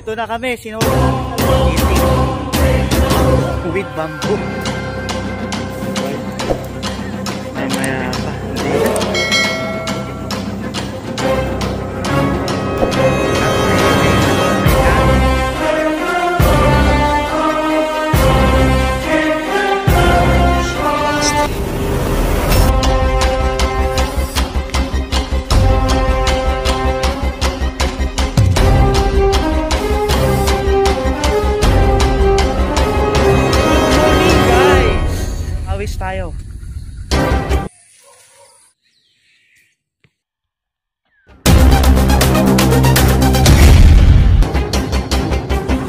dito na kami. Sinula with bamboo. Mamaya pa. Tayo.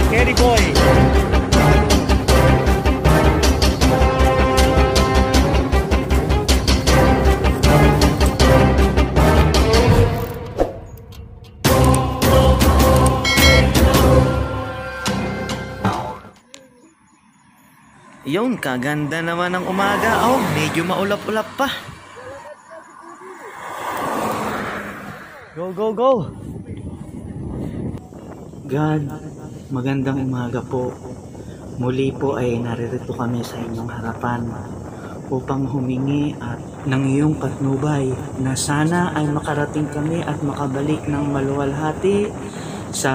Scary boy. Yun, kaganda naman ng umaga. Oh, medyo maulap-ulap pa. Go, go, go. God, magandang umaga po. Muli po ay naririto kami sa inyong harapan upang humingi at ng iyong patnubay na sana ay makarating kami at makabalik ng maluwalhati sa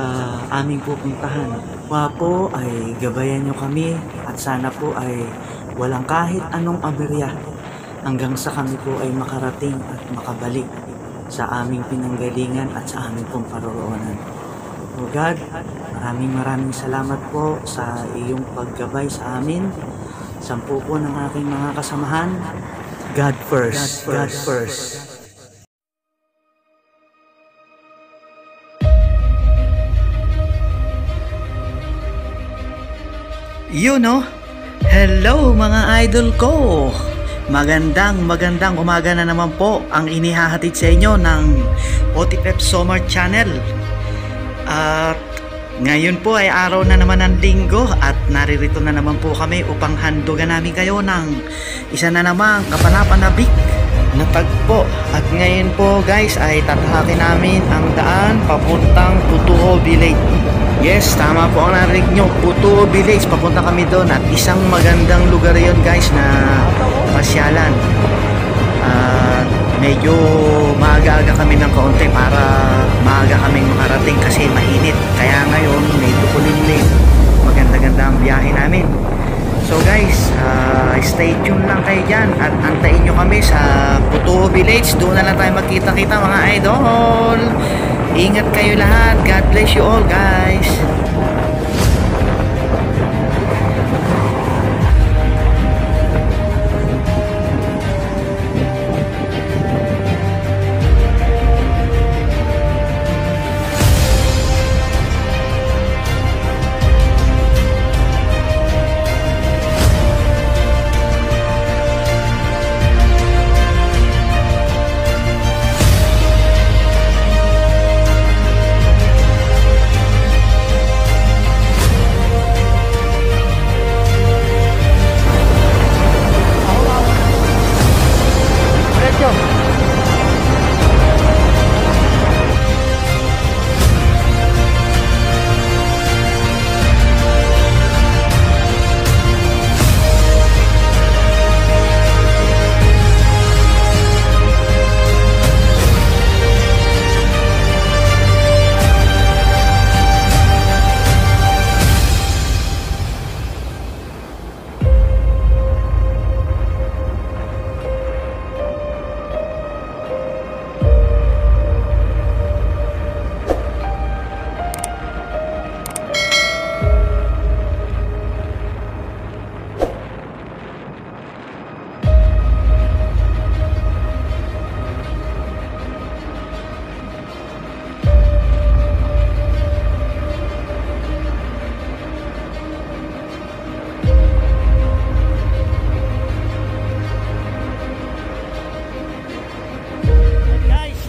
aming pupuntahan. Po ay gabayan nyo kami at sana po ay walang kahit anong aberya hanggang sa kami po ay makarating at makabalik sa aming pinanggalingan at sa aming pong paroroonan. O God, maraming salamat po sa iyong paggabay sa amin. 10 po ng aking mga kasamahan. God first. God first. You know, hello mga idol ko. Magandang umaga na naman po ang inihahatid sa inyo ng OTPEP Summer Channel. At ngayon po ay araw na naman ng linggo at naririto na naman po kami upang handugan namin kayo ng isa na namang kapanapanabik na tagpo. At ngayon po guys ay tatahakin namin ang daan papuntang Putuho Village. Yes, tama po ang narinig nyo, Putuho Village, papunta kami doon at isang magandang lugar yon guys na pasyalan. Medyo maaga-aga kami ng kaunti para maaga kaming makarating kasi mainit. Kaya ngayon medyo kulimlim, maganda-ganda ang biyahe namin. So guys, stay tuned lang kayo dyan at antayin nyo kami sa Putuho Village. Doon na lang tayo magkita-kita mga idol. Ingat kayo lahat. God bless you all guys.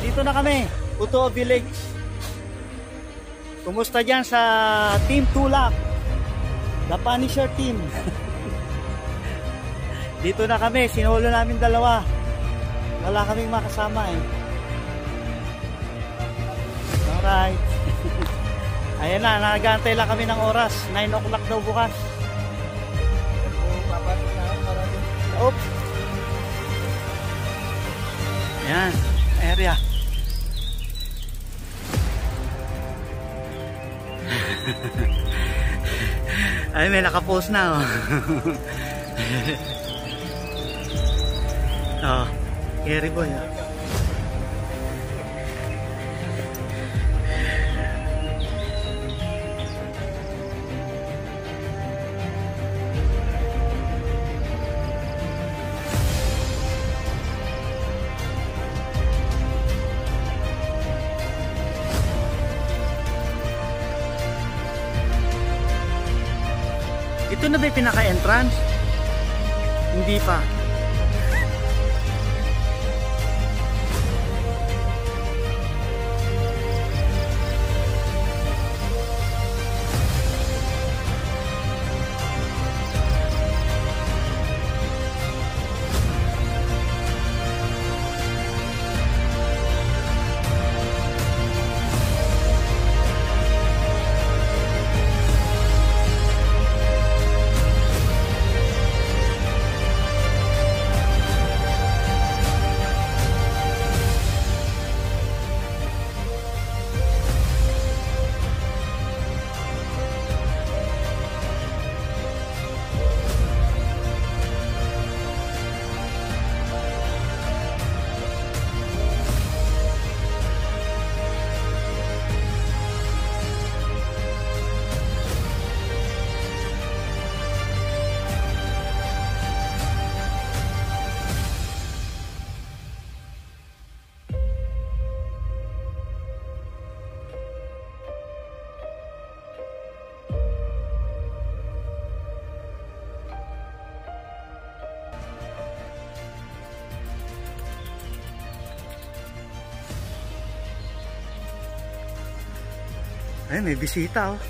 Dito na kami, Putuho Village. Kumusta dyan sa Team Tulak, The Punisher Team? Dito na kami, sinulo namin dalawa. Wala kaming makasama eh. Alright. Ayan na, nag-aantay lang kami ng oras. 9 o'clock daw bukas. Oops. Ayan, area. Ay, may nakapost na oh. Oh, carry boy oh. Ito na ba yung pinaka-entrance? Hindi pa. Ay, may bisita oh.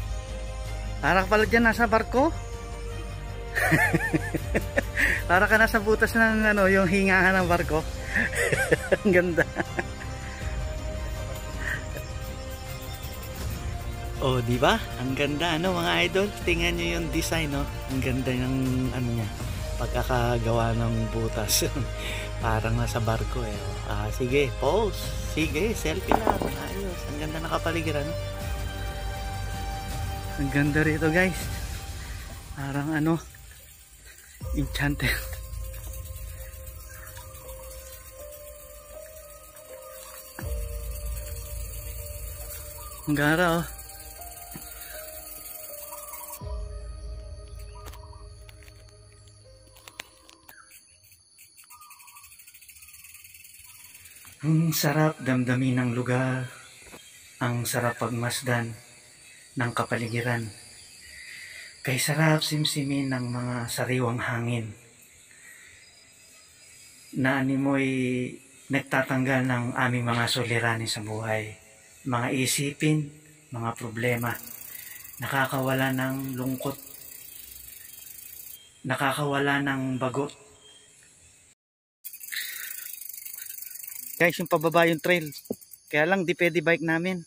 Para ka pala dyan nasa barko. Para ka nasa butas ng ano, yung hingahan ng barko. Ang ganda. Oh, di ba? Ang ganda ano mga idol. Tingnan niyo yung design no. Ang ganda ng ano niya. Pagkakagawa ng butas. Parang nasa barko eh. Sige, pose. Sige, selfie lang. Ayos. Ang ganda nakapaligiran no. Ang ganda rito guys. Parang ano, enchanted. Ang gara oh. Ang sarap damdamin ng lugar. Ang sarap pagmasdan ng kapaligiran. Kay sarap simsimin ng mga sariwang hangin na animoy nagtatanggal ng aming mga suliranin sa buhay, mga isipin, mga problema, nakakawala ng lungkot, nakakawala ng bagot. Guys, yung pababa yung trail, kaya lang di pwede bike namin.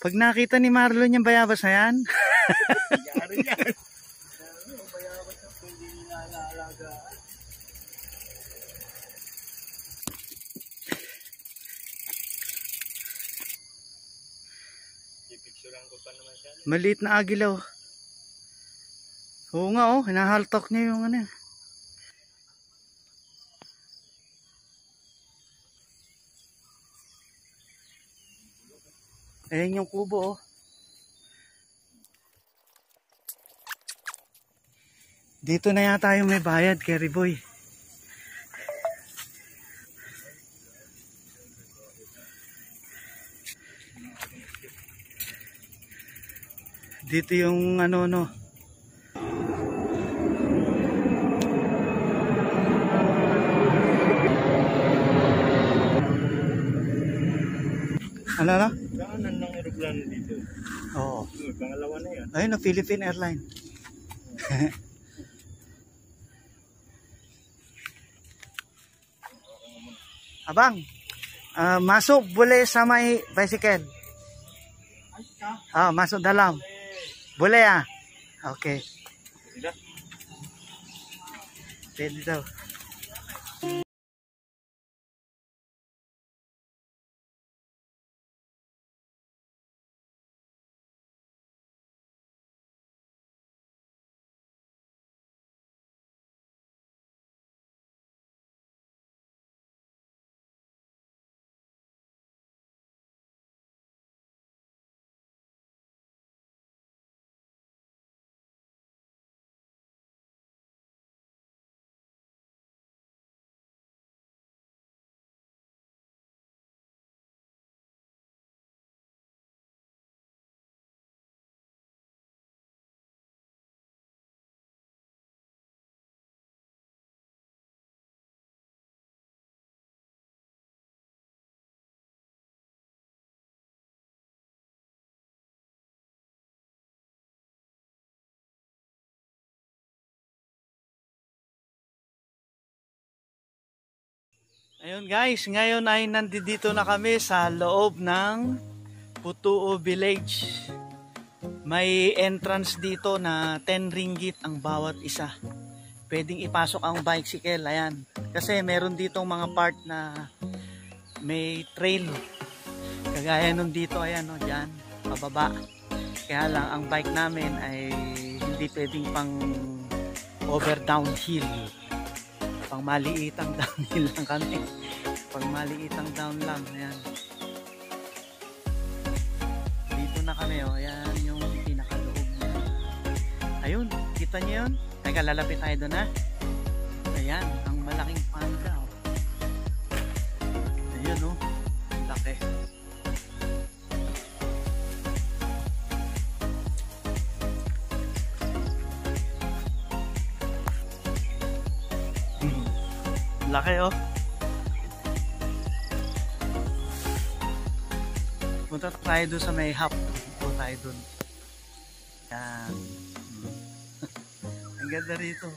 Pag nakita ni Marlon yung bayabas na yan. Yari yan. Bayabas na hindi nalaalagaan. Ipicturean ko pa naman siya. Maliit na agilaw. Oo nga oh, hinahaltok niya yung ano. Ayan yung kubo oh. Dito na yata yung may bayad, Kerry Boy. Dito yung ano. Ano na? Daanan ng aeroplano dito. Oo. Pangalawa na yan. Ayun na, Philippine Airlines. Abang, masok boleh sa may bicycle. masuk dalam. Boleh ya? Oke. Pwede daw. Ayun guys, ngayon ay nandito na kami sa loob ng Putuo Village. May entrance dito na 10 ringgit ang bawat isa. Pwedeng ipasok ang bicycle, ayan. Kasi meron ditong mga part na may trail. Kagaya nun dito, ayan o, dyan, pababa. Kaya lang, ang bike namin ay hindi pwedeng pang over downhill. Pang maliitang downhill lang kami. Pang maliitang down lang, ayan. Dito na kami, oh, ayan yung pinakaloob na. Ayun, kita niyo yun? Teka, lalapit tayo doon, ha? Ayan, ang malaking panda, oh. Ayun, oh, ang laki. Laki, oh. Punta tayo doon sa may hub. Punta tayo doon. Yan. Ang ganda rito.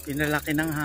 Pinalaki ng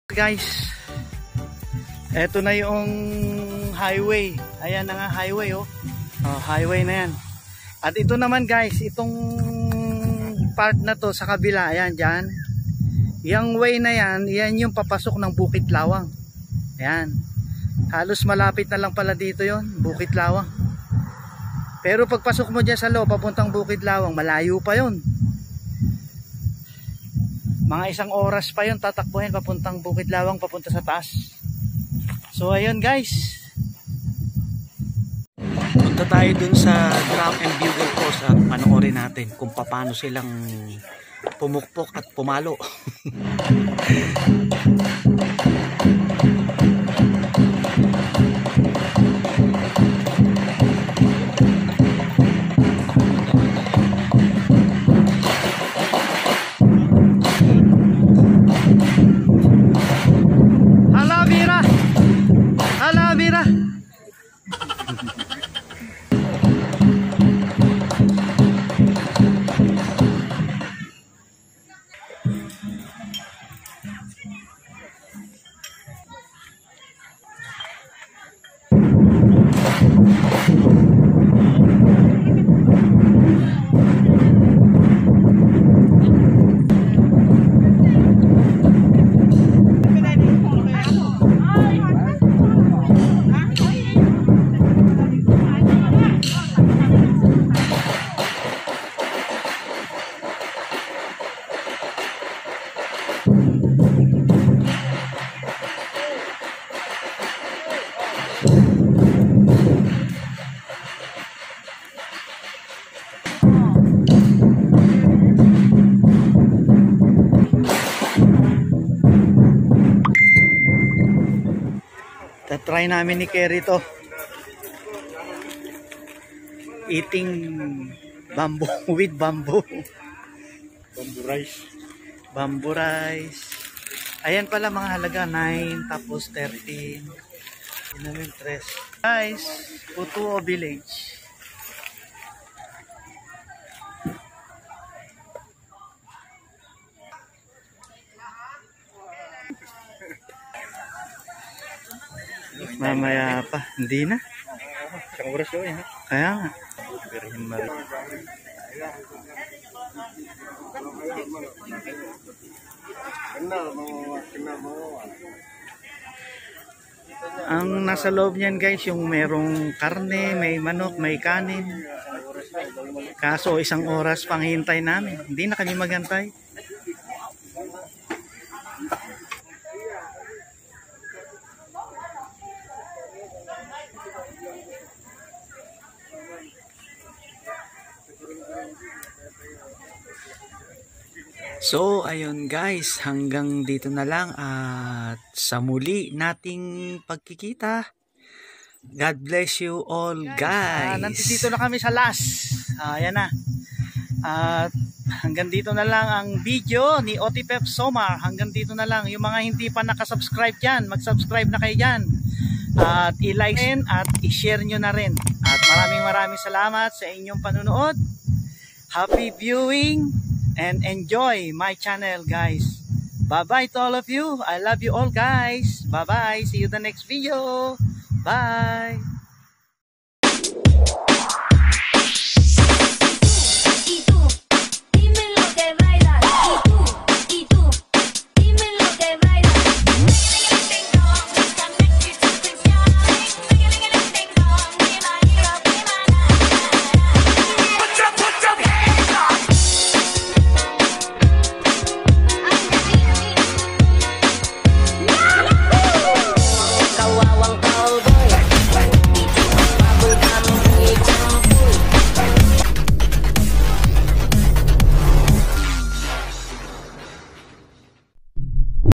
Guys, eto na yung highway. Ayan na nga highway oh. Highway na yan. At ito naman guys, itong part na to sa kabila, ayan dyan. Yung way na yan, yan yung papasok ng Bukit Lawang. Ayan. Halos malapit na lang pala dito yon, Bukit Lawang. Pero pagpasok mo dyan sa loob, papuntang Bukit Lawang, malayo pa yon. Mga 1 oras pa yon tatakbuhin papuntang Bukit Lawang, papunta sa taas. So ayun guys, punta tayo dun sa drum and bugle course at panoorin natin kung paano silang pumukpok at pumalo. Try namin ni Kerry to, eating bamboo with bamboo. Bamboo rice. Ayan pala mga halaga, 9 tapos 13. Inamin 3. Guys, Putuo Village. Mamaya pa, hindi na. Isang oras yun, ha? Kaya nga. Ang nasa loob niyan guys, yung merong karne, may manok, may kanin. Kaso 1 oras pang hintay namin. Hindi na kami magantay. So ayun guys, hanggang dito na lang at sa muli nating pagkikita. God bless you all guys. Nandito na kami sa last. Ayan na. At hanggang dito na lang ang video ni Otipep Somar. Hanggang dito na lang. Yung mga hindi pa nakasubscribe dyan, mag-subscribe na kayo dyan. At i-like at i-share nyo na rin. At maraming salamat sa inyong panunood. Happy viewing and enjoy my channel guys. Bye bye to all of you. I love you all guys. Bye bye. See you the next video. Bye.